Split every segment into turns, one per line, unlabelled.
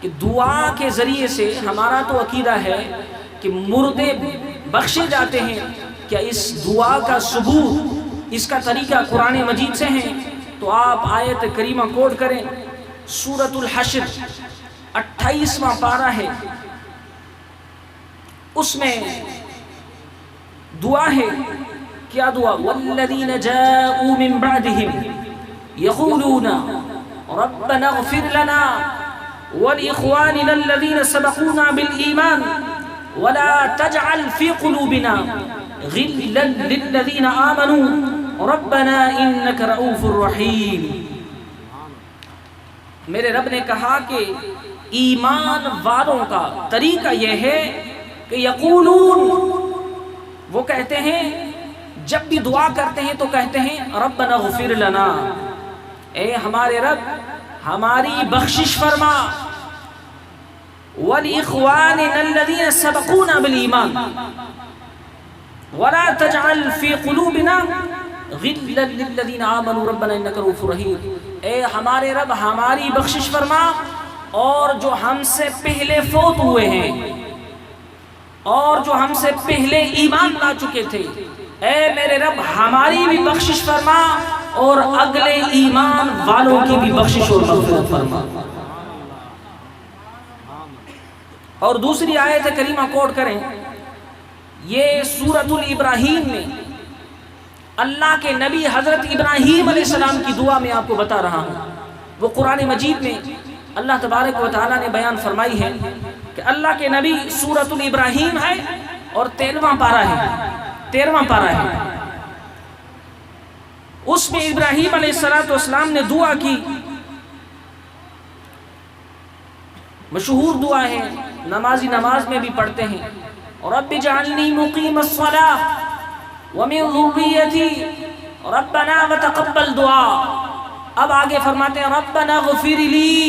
کہ دعا کے ذریعے سے ہمارا تو عقیدہ ہے کہ مردے بخشے جاتے ہیں، کیا اس دعا کا ثبوت، اس کا طریقہ قرآن مجید سے ہے؟ تو آپ آیت کریمہ کوٹ کریں، سورۃ الحشر 28واں پارہ ہے، اس میں دعا ہے، کیا دعا؟ والذین جاءوا من بعدهم یقولون ربنا اغفر لنا ولإخواننا الذين سبقونا بالإيمان ولا تجعل في قلوبنا غلا للذين آمنوا ربنا إنك رؤوف رحيم۔ میرے رب نے کہا کہ ایمان والوں کا طریقہ یہ ہے کہ یقولون، وہ کہتے ہیں جب بھی دعا کرتے ہیں تو کہتے ہیں ربنا اغفر لنا، اے ہمارے رب ہماری بخشش فرما، وَلِإِخْوَانِنَا الَّذِينَ سَبَقُونَا بِالْإِيمَانِ وَلَا تَجْعَلْ فِي قُلُوبِنَا غِلًّا لِلَّذِينَ آمَنُوا رَبَّنَا إِنَّكَ رَءُوفٌ رَحِيمٌ، اے ہمارے رب ہماری بخشش فرما، اور جو ہم سے پہلے فوت ہوئے ہیں اور جو ہم سے پہلے ایمان لا چکے تھے، اے میرے رب ہماری بھی بخشش فرما اور اگلے ایمان والوں کی بھی بخشش اور مغفرت فرما۔ اور دوسری آیت کریمہ کوٹ کریں، یہ سورۃ الابراہیم میں اللہ کے نبی حضرت ابراہیم علیہ السلام کی دعا میں آپ کو بتا رہا ہوں۔ وہ قرآن مجید میں اللہ تبارک و تعالیٰ نے بیان فرمائی ہے کہ اللہ کے نبی سورۃ الابراہیم ہے اور 13واں پارہ ہے، اس میں ابراہیم علیہ السلام نے دعا کی، مشہور دعا ہے، نمازی نماز میں بھی پڑھتے ہیں، رب اجعلنی مقیم الصلاۃ ومن ذریتی ربنا وتقبل دعا۔ اب آگے فرماتے ہیں ربنا اغفر لی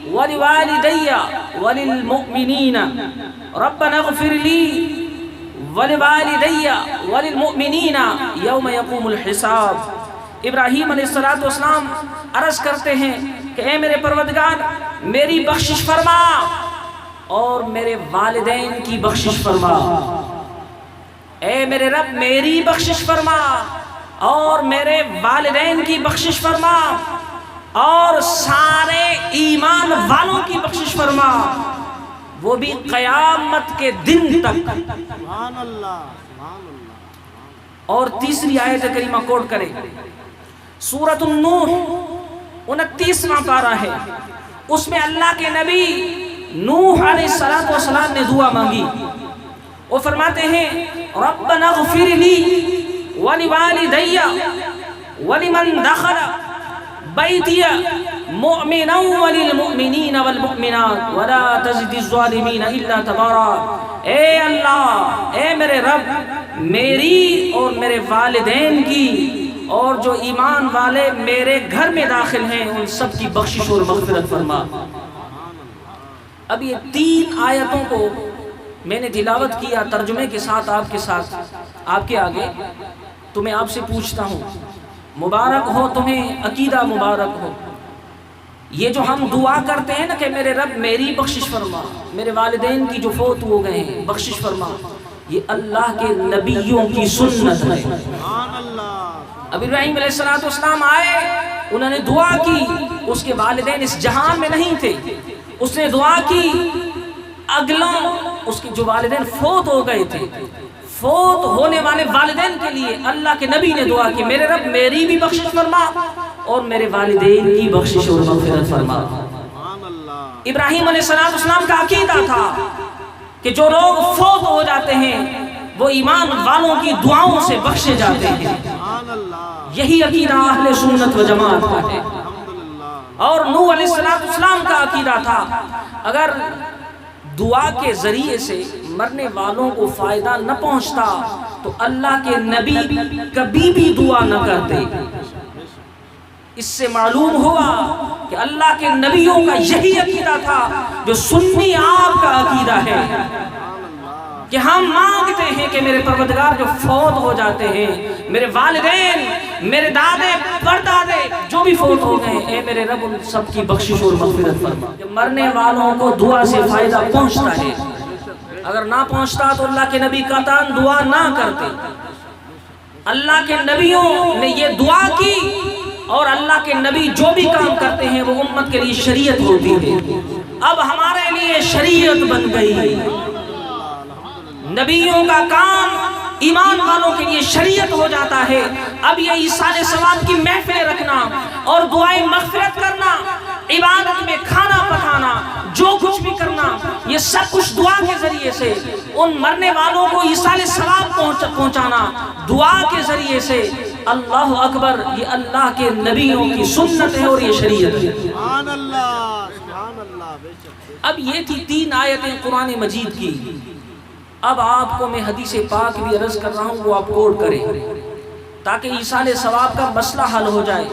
ولوالدی وللمؤمنین، ربنا اغفر لی ولوالدی وللمؤمنین یوم یقوم الحساب۔ ابراہیم علیہ السلام عرض کرتے ہیں کہ اے میرے پروردگار میری بخشش فرما اور میرے والدین کی بخشش فرما، اے میرے رب میری بخشش فرما اور میرے والدین کی بخشش فرما اور سارے ایمان والوں کی بخشش فرما، وہ بھی قیامت کے دن تک۔
سبحان اللہ۔
اور تیسری آیت کریمہ کوٹ کریں، سورۃ النوح 29واں پارہ ہے، اس میں اللہ کے نبی نوح علیہ السلام نے دعا مانگی، وہ فرماتے ہیں ربنا اغفر لی ولوالدی ولمن دخل بیتی مؤمنا وللمؤمنین والمؤمنات ولا تزد الظالمین الا تبارا۔ اے اللہ، اے میرے رب میری اور میرے والدین کی اور جو ایمان والے میرے گھر میں داخل ہیں ان سب کی بخشش اور مغفرت فرما۔ اب یہ 3 آیتوں کو میں نے تلاوت کیا ترجمے کے ساتھ آپ کے آگے، تو میں آپ سے پوچھتا ہوں، مبارک ہو تمہیں، عقیدہ مبارک ہو، یہ جو ہم دعا کرتے ہیں نا کہ میرے رب میری بخشش فرما، میرے والدین کی جو فوت ہو گئے ہیں بخشش فرما، یہ اللہ کے نبیوں کی سنت ہے۔ اب ابراہیم علیہ السلام آئے، انہوں نے دعا کی، اس کے والدین اس جہان میں نہیں تھے، اس نے دعا کی اگلوں اس کے جو والدین فوت ہو گئے تھے، فوت ہونے والے والدین کے لیے اللہ کے نبی نے دعا کی میرے رب میری بھی بخشش فرما اور میرے والدین کی بخشش اور مغفرت فرما۔ ابراہیم علیہ السلام کا عقیدہ تھا کہ جو لوگ فوت ہو جاتے ہیں وہ ایمان والوں کی دعاؤں سے بخشے جاتے ہیں، یہی عقیدہ اہل سنت و جماعت کا ہے۔ اور نوح علیہ السلام کا عقیدہ تھا اگر دعا کے ذریعے سے مرنے والوں کو فائدہ نہ پہنچتا تو اللہ کے نبی کبھی بھی دعا نہ کرتے۔ اس سے معلوم ہوا کہ اللہ کے نبیوں کا یہی عقیدہ تھا جو سنی آپ کا عقیدہ ہے، کہ ہم مانگتے ہیں کہ میرے پروردگار جو فوت ہو جاتے ہیں، میرے والدین میرے دادے پردادے جو بھی فوت ہو گئے، اے میرے رب ان سب کی بخشش اور مغفرت فرما۔ مرنے والوں کو دعا سے فائدہ پہنچتا ہے، اگر نہ پہنچتا تو اللہ کے نبی قطعاً دعا نہ کرتے۔ اللہ کے نبیوں نے یہ دعا کی، اور اللہ کے نبی جو بھی کام کرتے ہیں وہ امت کے لیے شریعت ہوتی ہے۔ اب ہمارے لیے شریعت بن گئی، نبیوں کا کام ایمان والوں کے لیے شریعت ہو جاتا ہے۔ اب یہ ایصال ثواب کی محفلیں رکھنا اور دعائیں مغفرت کرنا، عبادت میں کھانا پکانا، جو کچھ بھی کرنا، یہ سب کچھ دعا کے ذریعے سے ان مرنے والوں کو ایصال ثواب پہنچانا دعا کے ذریعے سے۔ اللہ اکبر، یہ اللہ کے نبیوں کی سنت ہے اور یہ شریعت ہے۔
سبحان اللہ، سبحان اللہ، بے شک۔
اب یہ تھی 3 آیتیں قرآن مجید کی۔ اب آپ کو میں حدیث پاک بھی عرض کر رہا ہوں، وہ آپ کوٹ کریں تاکہ ایصال ثواب کا مسئلہ حل ہو جائے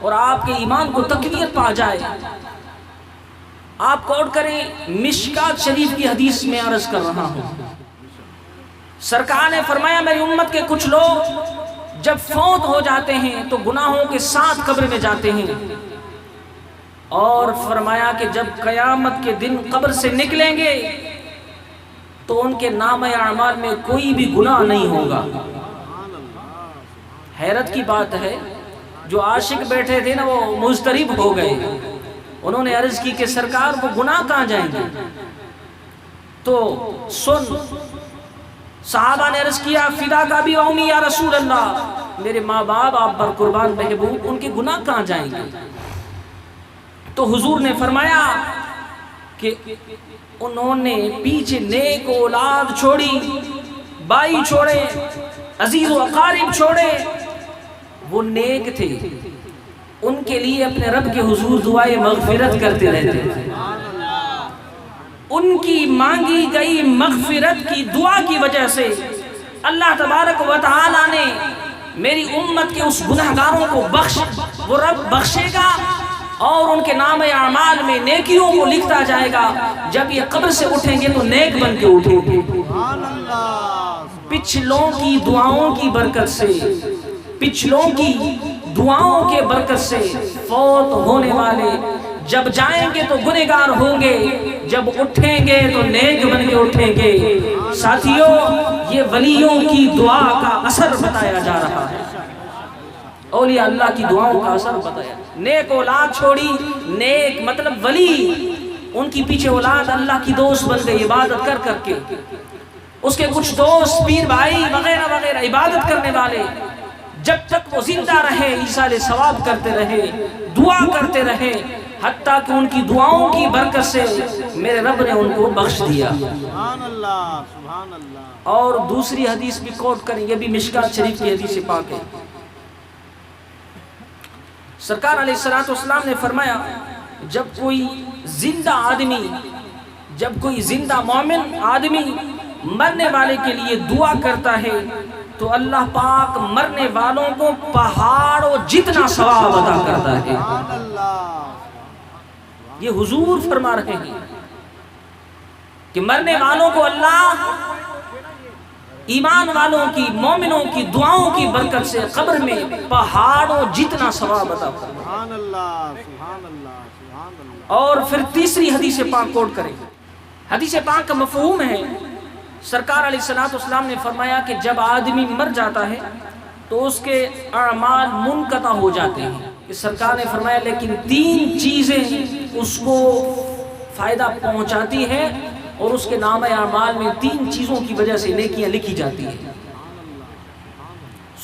اور آپ کے ایمان کو تقویت پا جائے۔ آپ کوٹ کریں، مشکات شریف کی حدیث میں عرض کر رہا ہوں۔ سرکار نے فرمایا میری امت کے کچھ لوگ جب فوت ہو جاتے ہیں تو گناہوں کے ساتھ قبر میں جاتے ہیں، اور فرمایا کہ جب قیامت کے دن قبر سے نکلیں گے تو ان کے نامہ اعمال میں کوئی بھی گناہ نہیں ہوگا۔ حیرت کی بات ہے، جو عاشق بیٹھے تھے نا وہ مضطرب ہو گئے، انہوں نے عرض کی کہ سرکار وہ گناہ کہاں جائیں گے؟ تو سن، صحابہ نے عرض کیا فدا کا بھی امی یا رسول اللہ، میرے ماں باپ آپ پر قربان محبوب، ان کے گناہ کہاں جائیں گے؟ تو حضور نے فرمایا کہ انہوں نے پیچھے نیک اولاد چھوڑی، بھائی چھوڑے، عزیز و اقارب چھوڑے، وہ نیک تھے، ان کے لیے اپنے رب کے حضور دعائے مغفرت کرتے رہتے تھے۔ ان کی مانگی گئی مغفرت کی دعا کی وجہ سے اللہ تبارک و تعالی نے میری امت کے اس گناہگاروں کو وہ رب بخشے گا، اور ان کے نام اعمال میں نیکیوں کو لکھتا جائے گا۔ جب یہ قبر سے اٹھیں گے تو نیک بن کے اٹھیں گے۔ پچھلوں کی دعاؤں کی برکت سے، پچھلوں کی دعاؤں کے برکت سے فوت ہونے والے جب جائیں گے تو گنہگار ہوں گے، جب اٹھیں گے تو نیک بن کے اٹھیں گے۔ ساتھیوں، یہ ولیوں کی دعا کا اثر بتایا جا رہا ہے، اولیاء اللہ کی دعاؤں کا اثر بتایا۔ نیک اولاد چھوڑی، نیک مطلب ولی، ان کی پیچھے اولاد اللہ کی دوست بن گئی عبادت کر کر کے۔ اس کے کچھ دوست پیر بھائی وغیرہ وغیرہ عبادت کرنے والے، جب تک وہ زندہ رہے ایصال ثواب کرتے رہے، دعا کرتے رہے، حتیٰ کہ ان کی دعاؤں کی برکت سے میرے رب نے ان کو بخش دیا۔
سبحان اللہ، سبحان اللہ۔
اور دوسری حدیث بھی کوٹ کریں، یہ بھی مشکات شریف کی حدیث پاک ہے۔ سرکار علیہ السلام نے فرمایا جب کوئی زندہ آدمی، جب کوئی زندہ مومن آدمی مرنے والے کے لیے دعا کرتا ہے تو اللہ پاک مرنے والوں کو پہاڑوں جتنا ثواب عطا کرتا ہے۔ یہ حضور فرما رہے ہیں کہ مرنے والوں کو اللہ ایمان والوں کی، مومنوں کی دعاؤں کی برکت سے قبر میں پہاڑوں جتنا ثواب عطا کرتا ہے۔
سبحان اللہ، سبحان اللہ، سبحان اللہ۔
اور پھر تیسری حدیث پاک کوٹ کریں۔ حدیث پاک کا مفہوم ہے، سرکار علیہ السلام نے فرمایا کہ جب آدمی مر جاتا ہے تو اس کے اعمال منقطع ہو جاتے ہیں۔ کہ سرکار نے فرمایا لیکن 3 چیزیں اس کو فائدہ پہنچاتی ہیں، اور اس کے نام اعمال میں 3 چیزوں کی وجہ سے نیکیاں لکھی جاتی ہیں۔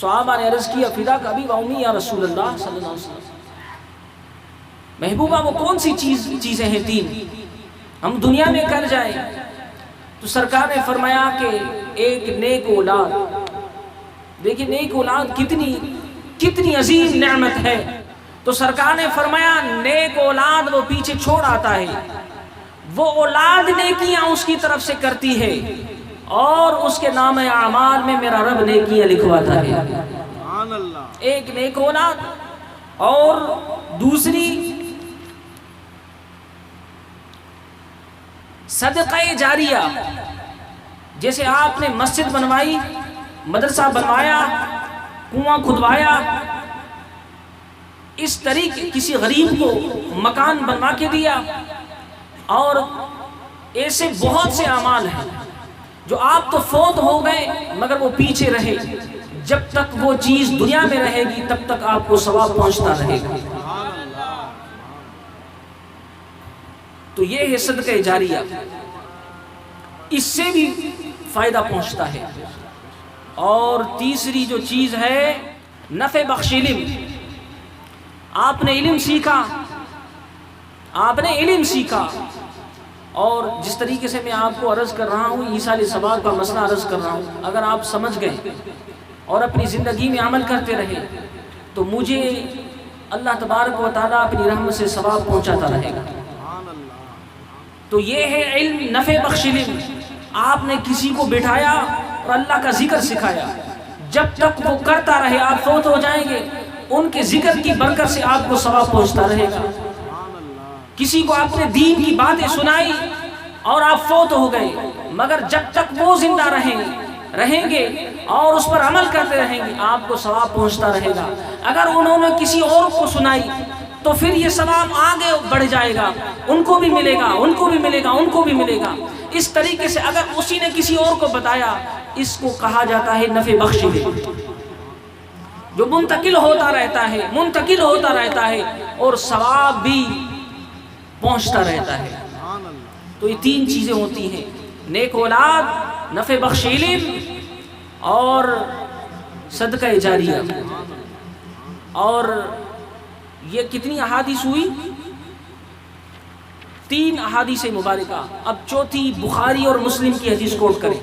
صحابہ نے عرض کیا فدا کا ابی و امی یا رسول اللہ صلی اللہ علیہ وسلم، محبوبہ وہ کون سی چیزیں ہیں 3 ہم دنیا میں کر جائیں؟ تو سرکار نے فرمایا کہ ایک نیک اولاد۔ دیکھیں نیک اولاد کتنی عظیم نعمت ہے۔ تو سرکار نے فرمایا نیک اولاد وہ پیچھے چھوڑ آتا ہے، وہ اولاد نیکیاں اس کی طرف سے کرتی ہے، اور اس کے نام اعمال میں میرا رب نیکیاں لکھواتا ہے۔
سبحان اللہ۔
ایک نیک اولاد، اور دوسری صدقہ جاریہ، جیسے آپ نے مسجد بنوائی، مدرسہ بنوایا، کنواں کھدوایا، اس طریقے کسی غریب کو مکان بنوا کے دیا، اور ایسے بہت سے اعمال ہیں جو آپ تو فوت ہو گئے مگر وہ پیچھے رہے، جب تک وہ چیز دنیا میں رہے گی تب تک آپ کو ثواب پہنچتا رہے گا۔ تو یہ ہے صدقہ جاریہ، اس سے بھی فائدہ پہنچتا ہے۔ اور تیسری جو چیز ہے نفع بخش علم۔ آپ نے علم سیکھا، اور جس طریقے سے میں آپ کو عرض کر رہا ہوں، ایصال ثواب کا مسئلہ عرض کر رہا ہوں، اگر آپ سمجھ گئے اور اپنی زندگی میں عمل کرتے رہے تو مجھے اللہ تبارک و تعالیٰ اپنی رحمت سے ثواب پہنچاتا رہے گا۔ تو یہ ہے علم، نفع بخش علم۔ آپ نے کسی کو بٹھایا اور اللہ کا ذکر سکھایا، جب تک وہ کرتا رہے آپ فوت ہو جائیں گے، ان کے ذکر کی برکت سے آپ کو ثواب پہنچتا رہے گا۔ کسی کو آپ نے دین کی باتیں سنائی اور آپ فوت ہو گئے، مگر جب تک وہ زندہ رہیں گے اور اس پر عمل کرتے رہیں گے، آپ کو ثواب پہنچتا رہے گا۔ اگر انہوں نے کسی اور کو سنائی تو پھر یہ ثواب آگے بڑھ جائے گا، ان کو بھی ملے گا، ان کو بھی ملے گا، ان کو بھی ملے گا۔ اس طریقے سے اگر اسی نے کسی اور کو بتایا، اس کو کہا جاتا ہے نفع بخش علم، جو منتقل ہوتا رہتا ہے اور ثواب بھی پہنچتا رہتا ہے۔ تو یہ تین چیزیں ہوتی ہیں، نیک اولاد، نفع بخش علم اور صدقہ جاریہ۔ اور یہ کتنی احادیث ہوئی؟ 3 احادیث مبارکہ۔ اب چوتھی بخاری اور مسلم کی حدیث کوٹ کریں۔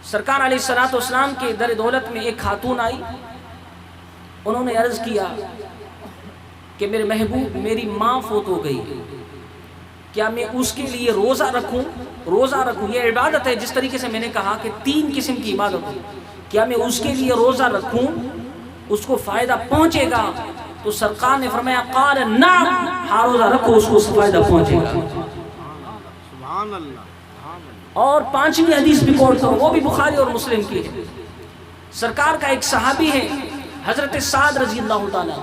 سرکار علیہ الصلوۃ والسلام کے در دولت میں ایک خاتون آئی، انہوں نے عرض کیا کہ میرے محبوب، میری ماں فوت ہو گئی، کیا میں اس کے لیے روزہ رکھوں؟ یہ عبادت ہے، جس طریقے سے میں نے کہا کہ 3 قسم کی عبادت ہے، کیا میں اس کے لیے روزہ رکھوں؟ اس کو فائدہ پہنچے گا؟ تو سرکار نے فرمایا قال نعم، ہاں روزہ رکھو، اس کو فائدہ پہنچے گا۔
سبحان اللہ۔
اور 5ویں حدیث بھی کوٹ کرو، وہ بھی بخاری اور مسلم کی ہے۔ سرکار کا ایک صحابی ہے حضرت سعد رضی اللہ تعالیٰ،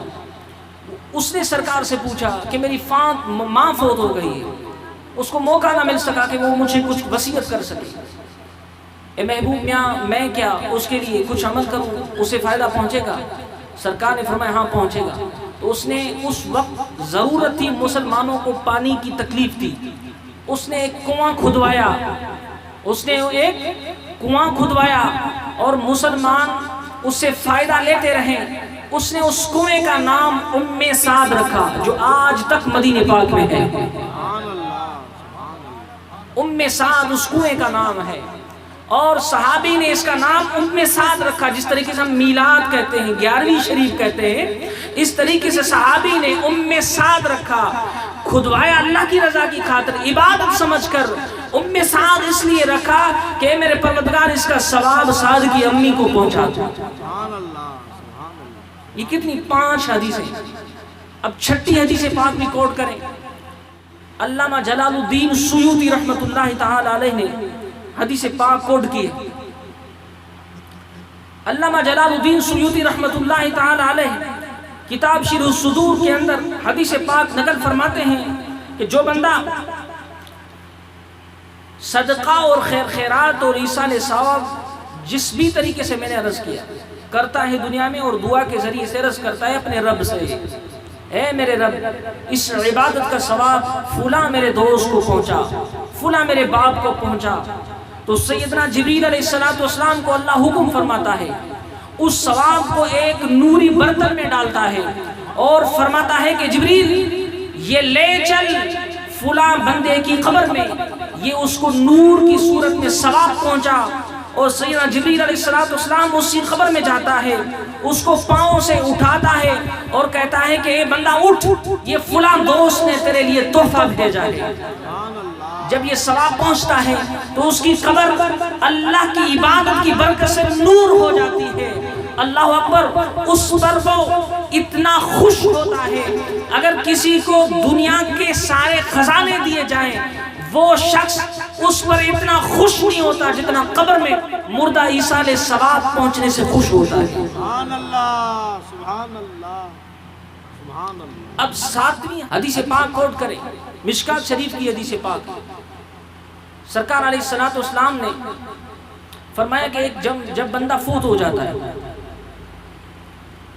اس نے سرکار سے پوچھا کہ میری ماں فوت ہو گئی ہے، اس کو موقع نہ مل سکا کہ وہ مجھے کچھ وصیت کر سکے، اے محبوب میں کیا اس کے لیے کچھ عمل کروں، اسے فائدہ پہنچے گا؟ سرکار نے فرمایا ہاں پہنچے گا۔ تو اس نے اس وقت ضرورت تھی، مسلمانوں کو پانی کی تکلیف تھی، اس نے ایک کنواں کھدوایا اور مسلمان اس سے فائدہ لیتے رہے۔ اس نے اس کنویں کا نام ام سعد رکھا، جو آج تک مدینہ پاک میں ہے۔ ام سعد اس کنویں کا نام ہے، اور صحابی نے اس کا نام ام سعد رکھا، جس طریقے سے ہم میلاد کہتے ہیں، 11ویں شریف کہتے ہیں، اس طریقے سے صحابی نے ام سعد رکھا، کھدوایا اللہ کی رضا کی خاطر، عبادت سمجھ کر ام سعد اس لیے رکھا کہ میرے پروردگار اس کا ثواب سعد کی امی کو پہنچا دو۔ یہ کتنی 5 حدیثیں۔ اب 6ٹھی حدیث پاک بھی کوٹ کریں۔ علامہ جلال الدین سیوطی رحمۃ اللہ تعالی علیہ نے حدیث پاک کوٹ کی ہے۔ علامہ جلال الدین سیوطی رحمۃ اللہ تعالی علیہ کتاب شرح الصدور کے اندر حدیث پاک نقل فرماتے ہیں کہ جو بندہ صدقہ اور خیرات اور ایصال ثواب جس بھی طریقے سے میں نے عرض کیا کرتا ہے دنیا میں، اور دعا کے ذریعے سے عرض کرتا ہے اپنے رب سے، اے میرے رب، اس عبادت کا ثواب فلاں میرے دوست کو پہنچا، فلاں میرے باپ کو پہنچا، تو سیدنا جبریل علیہ السلام کو اللہ حکم فرماتا ہے، اس ثواب کو ایک نوری برتن میں ڈالتا ہے اور فرماتا ہے کہ جبریل یہ لے چل فلاں بندے کی قبر میں، یہ اس کو نور کی صورت میں ثواب پہنچا۔ اور سیدنا جبریل علیہ السلام اسی قبر میں جاتا ہے، اس کو پاؤں سے اٹھاتا ہے اور کہتا ہے کہ اے بندہ اٹھ، یہ فلاں دوست نے تیرے لیے تحفہ بھیجا ہے۔ جب یہ ثواب پہنچتا ہے تو اس کی قبر اللہ کی عبادت کی برکت سے نور ہو جاتی ہے۔ اللہ اکبر، اس پر وہ اتنا خوش ہوتا ہے، اگر کسی کو دنیا کے سارے خزانے دیے جائیں وہ شخص اس پر اتنا خوش نہیں ہوتا جتنا قبر میں مردہ ایصال ثواب پہنچنے سے خوش ہوتا ہے۔
سبحان اللہ، سبحان اللہ، سبحان اللہ۔
اب 7ویں حدیث پاک کوٹ کریں، مشکات شریف کی حدیث پاک۔ سرکار علیہ الصلوۃ والسلام نے فرمایا کہ جب بندہ فوت ہو جاتا ہے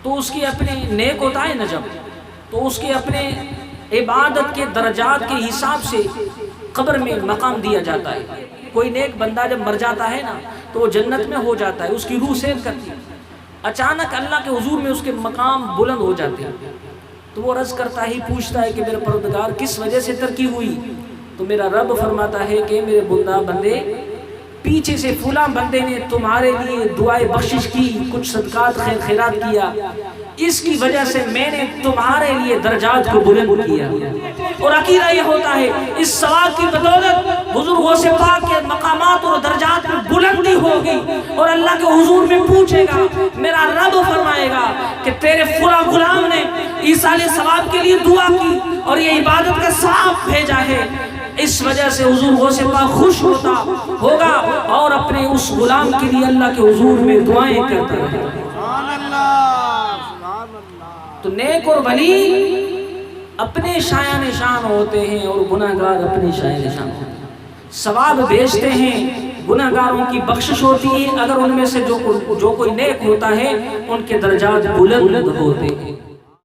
تو اس کی اپنے نیک ہوتا ہے نا جب، تو اس کے اپنے عبادت کے درجات کے حساب سے قبر میں مقام دیا جاتا ہے۔ کوئی نیک بندہ جب مر جاتا ہے نا تو وہ جنت میں ہو جاتا ہے، اس کی روح سیر کرتی ہے، اچانک اللہ کے حضور میں اس کے مقام بلند ہو جاتے ہیں، تو وہ عرض کرتا ہی پوچھتا ہے کہ میرے پروردگار کس وجہ سے ترقی ہوئی؟ تو میرا رب فرماتا ہے کہ میرے بندے پیچھے سے فلاں بندے نے تمہارے لیے دعائے بخشش کی، کچھ صدقات خیرات کیا، اس کی وجہ سے میں نے تمہارے لیے درجات کو بلند کیا۔ اور عقیدہ یہ ہوتا ہے اس ثواب کی بدولت حضور غوث پاک کے مقامات اور درجات میں بلندی ہوگی، اور اللہ کے حضور میں پوچھے گا، میرا رب فرمائے گا کہ تیرے فلاں غلام نے ایصال ثواب کے لیے دعا کی اور یہ عبادت کا ثواب بھیجا ہے، اس وجہ سے حضور غوث پاک خوش ہوگا اور اپنے اس غلام کے لیے اللہ کے حضور میں دعائیں کرتا ہے۔
سبحان اللہ، سبحان اللہ۔
تو نیک اور ولی اپنے شایان شان ہوتے ہیں اور گناہگار اپنے شایان شان ہوتے ہیں، ثواب بھیجتے ہیں، گناہگاروں کی بخشش ہوتی ہے، اگر ان میں سے جو کوئی نیک ہوتا ہے ان کے درجات بلند ہوتے ہیں۔